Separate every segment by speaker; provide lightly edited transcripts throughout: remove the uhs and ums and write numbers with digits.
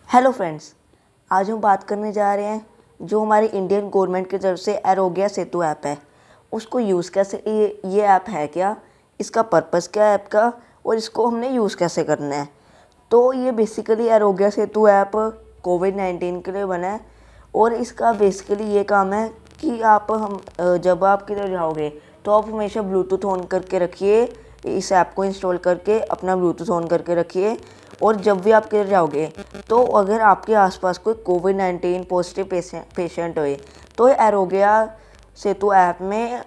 Speaker 1: Hello friends, आज हम बात करने जा रहे हैं जो हमारी इंडियन गवर्नमेंट की तरफ से आरोग्य सेतु ऐप है उसको यूज़ कैसे, ये ऐप है क्या, इसका पर्पस क्या है ऐप का और इसको हमने यूज़ कैसे करना है। तो ये बेसिकली आरोग्य सेतु ऐप कोविड-19 के लिए बना है और इसका बेसिकली ये काम है कि जब आप किधर जाओगे तो आप हमेशा ब्लूटूथ ऑन करके रखिए। इस ऐप को इंस्टॉल करके अपना ब्लूटूथ ऑन करके रखिए और जब भी आप किधर जाओगे तो अगर आपके आसपास कोई कोविड-19 पॉजिटिव पेशेंट होए तो आरोग्य सेतु ऐप में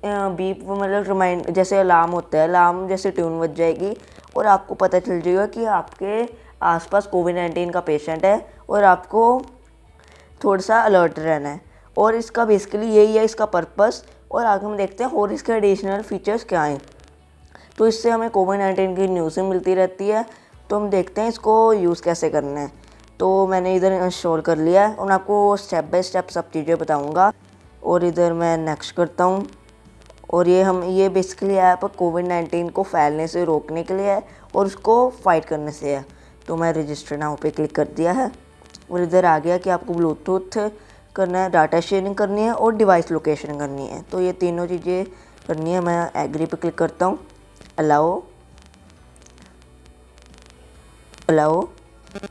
Speaker 1: बीप मतलब रिमाइंड जैसे अलार्म होता है, अलार्म जैसे ट्यून बज जाएगी और आपको पता चल जाएगा कि आपके आसपास कोविड-19 का पेशेंट है और आपको थोड़ा सा अलर्ट रहना है। और इसका बेसिकली यही है इसका पर्पस। और आगे हम देखते हैं और इसके एडिशनल फीचर्स क्या हैं। तो इससे हमें कोविड-19 की न्यूज़ मिलती रहती है। तो हम देखते हैं इसको यूज़ कैसे करना है। तो मैंने इधर इंस्टॉल कर लिया है और मैं आपको स्टेप बाय स्टेप सब चीज़ें बताऊंगा। और इधर मैं नेक्स्ट करता हूँ। और ये बेसिकली ऐप कोविड-19 को फैलने से रोकने के लिए है और उसको फाइट करने से है। तो मैं रजिस्टर नाउ पे क्लिक कर दिया है और इधर आ गया कि आपको ब्लूटूथ करना है, डाटा शेयरिंग करनी है और डिवाइस लोकेशन करनी है। तो ये तीनों चीज़ें करनी है। मैं एग्री पे क्लिक करता हूँ, अलाउ अलाउ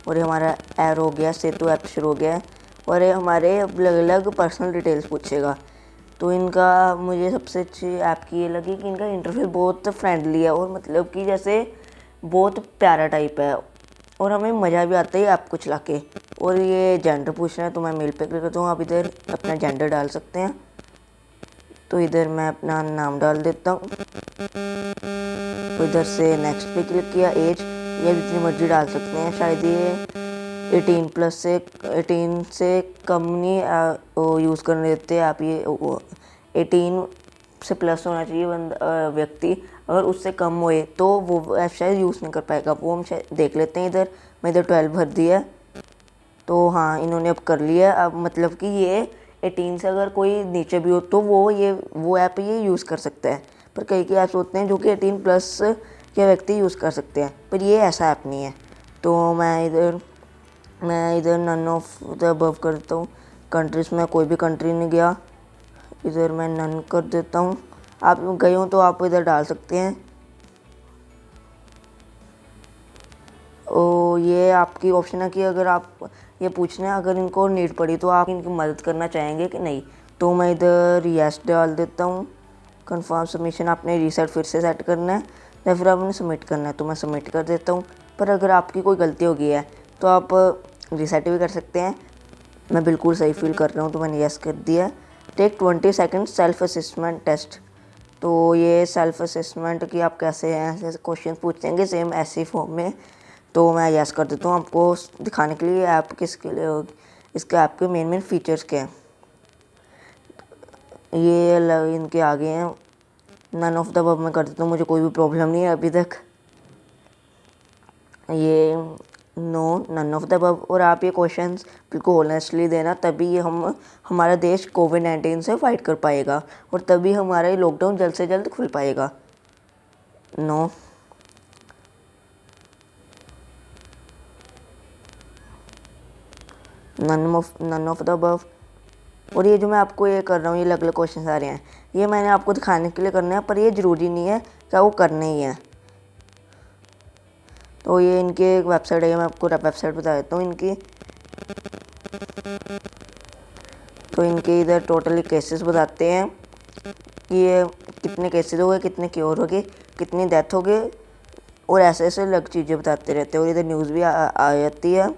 Speaker 1: और ये हमारा ऐड हो गया, सेतु ऐप शुरू हो गया है। और ये हमारे अलग अलग पर्सनल डिटेल्स पूछेगा। तो इनका मुझे सबसे अच्छी ऐप की ये लगी कि इनका इंटरफेस बहुत फ्रेंडली है और मतलब कि जैसे बहुत प्यारा टाइप है और हमें मज़ा भी आता है ऐप को चला के। और ये जेंडर पूछना है तो मैं मेल पे क्लिक करता हूँ। आप इधर अपना जेंडर डाल सकते हैं। तो इधर मैं अपना नाम डाल देता हूँ। तो इधर से नेक्स्ट पे क्लिक किया। एज ये जितनी मर्जी डाल सकते हैं, शायद ये 18 से कम नहीं यूज़ करने देते। आप ये 18 से प्लस होना चाहिए व्यक्ति। अगर उससे कम होए तो वो ऐप शायद यूज़ नहीं कर पाएगा। वो हम शायद देख लेते हैं। इधर मैं इधर 12 भर दिया। तो हाँ, इन्होंने अब कर लिया। अब मतलब कि ये 18 से अगर कोई नीचे भी हो तो वो ऐप ये यूज़ कर सकता है। पर कई ऐप्स होते हैं जो कि 18 प्लस के व्यक्ति यूज़ कर सकते हैं, पर ये ऐसा ऐप नहीं है। तो मैं इधर नन ऑफ द अबव करता हूँ। कंट्रीज़ में कोई भी कंट्री नहीं गया। इधर मैं नन कर देता हूँ। आप गए हो तो आप इधर डाल सकते हैं। ओ ये आपकी ऑप्शन है कि अगर आप ये पूछना है अगर इनको नीड पड़ी तो आप इनकी मदद करना चाहेंगे कि नहीं। तो मैं इधर यस डाल देता हूँ। कंफर्म सबमिशन आपने रीसेट फिर से सेट करना है या फिर आपने सबमिट करना है, तो मैं सबमिट कर देता हूँ। पर अगर आपकी कोई गलती हो गई है तो आप रीसेट भी कर सकते हैं। मैं बिल्कुल सही फील कर रहा हूँ तो मैंने यस कर दिया। Take 20 second self assessment test. तो ये सेल्फ असेसमेंट कि आप कैसे हैं ऐसे क्वेश्चन पूछेंगे सेम ऐसे फॉर्म में। तो मैं यस कर देता हूँ आपको दिखाने के लिए ऐप किसके लिए होगी, इसके ऐप के मेन फीचर्स क्या हैं। ये इनके आगे हैं। नन ऑफ द अबव मैं कर देता हूँ, मुझे कोई भी प्रॉब्लम नहीं है अभी तक। ये no none of the above. और आप ये क्वेश्चंस बिल्कुल ऑनेस्टली देना, तभी ये हमारा देश कोविड-19 से फाइट कर पाएगा और तभी हमारा ये लॉकडाउन जल्द से जल्द खुल पाएगा। No none of the above. और ये जो मैं आपको ये कर रहा हूँ, ये अलग अलग क्वेश्चन आ रहे हैं, ये मैंने आपको दिखाने के लिए करना है, पर ये ज़रूरी नहीं है क्या वो करने ही है। तो ये इनके एक वेबसाइट है, मैं आपको वेबसाइट बता देता हूँ इनकी। तो इनके इधर टोटली केसेस बताते हैं कि ये कितने केसेस हो गए, कितने क्योर हो गए, कितनी डेथ हो गई और ऐसे ऐसे अलग चीज़ें बताते रहते हैं। और इधर न्यूज़ भी आ जाती है।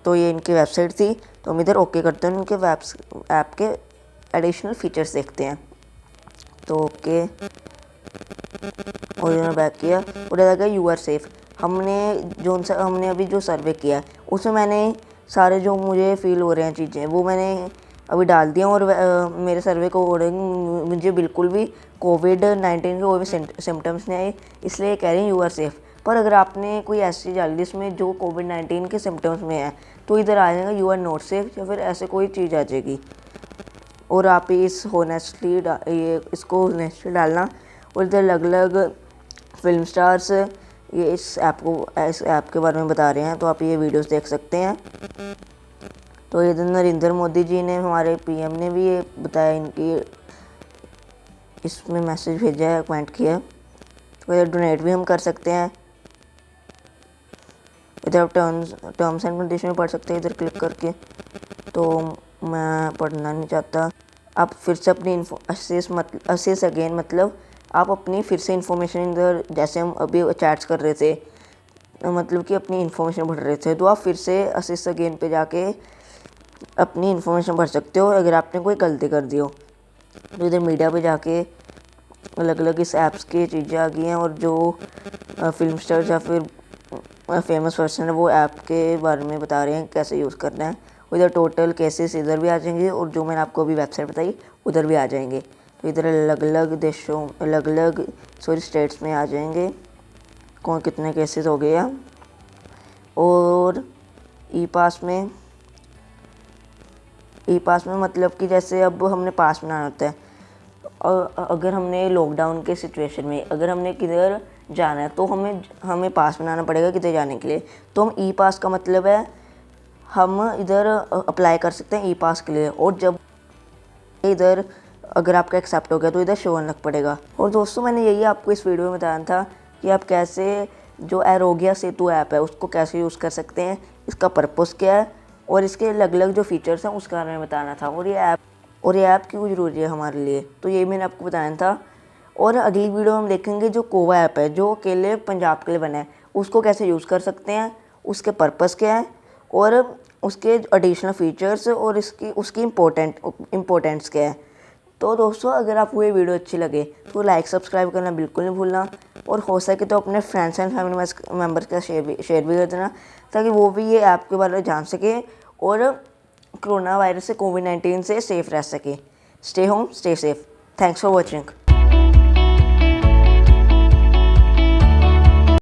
Speaker 1: तो ये इनकी वेबसाइट थी। तो हम इधर ओके करते हैं, इनके ऐप के एडिशनल फीचर्स देखते हैं। तो ओके और इन्होंने बैक किया और इधर गया यू आर सेफ। हमने अभी जो सर्वे किया है उसमें मैंने सारे जो मुझे फील हो रहे हैं चीज़ें वो मैंने अभी डाल दिया। और मेरे सर्वे को अकॉर्डिंग मुझे बिल्कुल भी कोविड-19 के कोई भी सिम्टम्स नहीं आए, इसलिए कह रहे हैं यू आर सेफ। पर अगर आपने कोई ऐसी चीज़ डाली जिसमें जो कोविड-19 के सिम्टम्स में है तो इधर आ जाएगा यू आर नॉट सेफ या फिर ऐसे कोई चीज़ आ जाएगी। और आप इसको होनेस्टली डालना। और इधर अलग अलग फिल्म स्टार्स ये इस ऐप के बारे में बता रहे हैं, तो आप ये वीडियोस देख सकते हैं। तो इधर नरेंद्र मोदी जी ने, हमारे पीएम ने भी ये बताया, इनकी इसमें मैसेज भेजा है, कमेंट किया। तो इधर डोनेट भी हम कर सकते हैं। इधर आप टर्म्स एंड कंडीशन पढ़ सकते हैं इधर क्लिक करके। तो मैं पढ़ना नहीं चाहता। आप फिर से अपनी असेस अगेन, मतलब आप अपनी फिर से इन्फॉर्मेशन इधर, जैसे हम अभी चैट्स कर रहे थे, मतलब कि अपनी इन्फॉर्मेशन भर रहे थे, तो आप फिर से असेस अगेन पे जाके अपनी इन्फॉर्मेशन भर सकते हो अगर आपने कोई गलती कर दी हो। तो इधर मीडिया पे जाके अलग अलग इस ऐप्स की चीज़ें आ गई हैं, और जो फिल्म स्टार्स या फिर फेमस पर्सन है वो ऐप के बारे में बता रहे हैं कैसे यूज़ करना है। इधर टोटल केसेस इधर भी आ जाएंगे, और जो मैंने आपको अभी वेबसाइट बताई उधर भी आ जाएंगे। तो इधर अलग अलग देशों, अलग अलग स्टेट्स में आ जाएंगे कौन कितने केसेस हो गए हैं। और ई पास में मतलब कि जैसे अब हमने पास बनाना होता है, और अगर हमने लॉकडाउन के सिचुएशन में अगर हमने किधर जाना है तो हमें पास बनाना पड़ेगा किधर जाने के लिए। तो हम ई पास का मतलब है हम इधर अप्लाई कर सकते हैं ई पास के लिए, और जब इधर अगर आपका एक्सेप्ट हो गया तो इधर शो होने लग पड़ेगा। और दोस्तों, मैंने यही आपको इस वीडियो में बताया था कि आप कैसे जो आरोग्य सेतु ऐप है उसको कैसे यूज़ कर सकते हैं, इसका पर्पस क्या है, और इसके अलग अलग जो फीचर्स हैं उसके बारे में बताना था। और ये ऐप क्यों ज़रूरी है हमारे लिए, तो ये मैंने आपको बताया था। और अगली वीडियो में हम देखेंगे जो कोवा ऐप है, जो अकेले पंजाब के लिए बना है, उसको कैसे यूज़ कर सकते हैं, उसके पर्पस क्या है, और उसके एडिशनल फीचर्स, और उसकी इम्पोर्टेंस क्या है। तो दोस्तों, अगर आपको ये वीडियो अच्छी लगे तो लाइक सब्सक्राइब करना बिल्कुल नहीं भूलना, और हो सके तो अपने फ्रेंड्स एंड फैमिली मेम्बर्स का शेयर भी कर देना, ताकि वो भी ये ऐप के बारे में जान सके और कोरोना वायरस से, कोविड-19 से सेफ रह सके। Stay home, stay safe. Thanks for watching.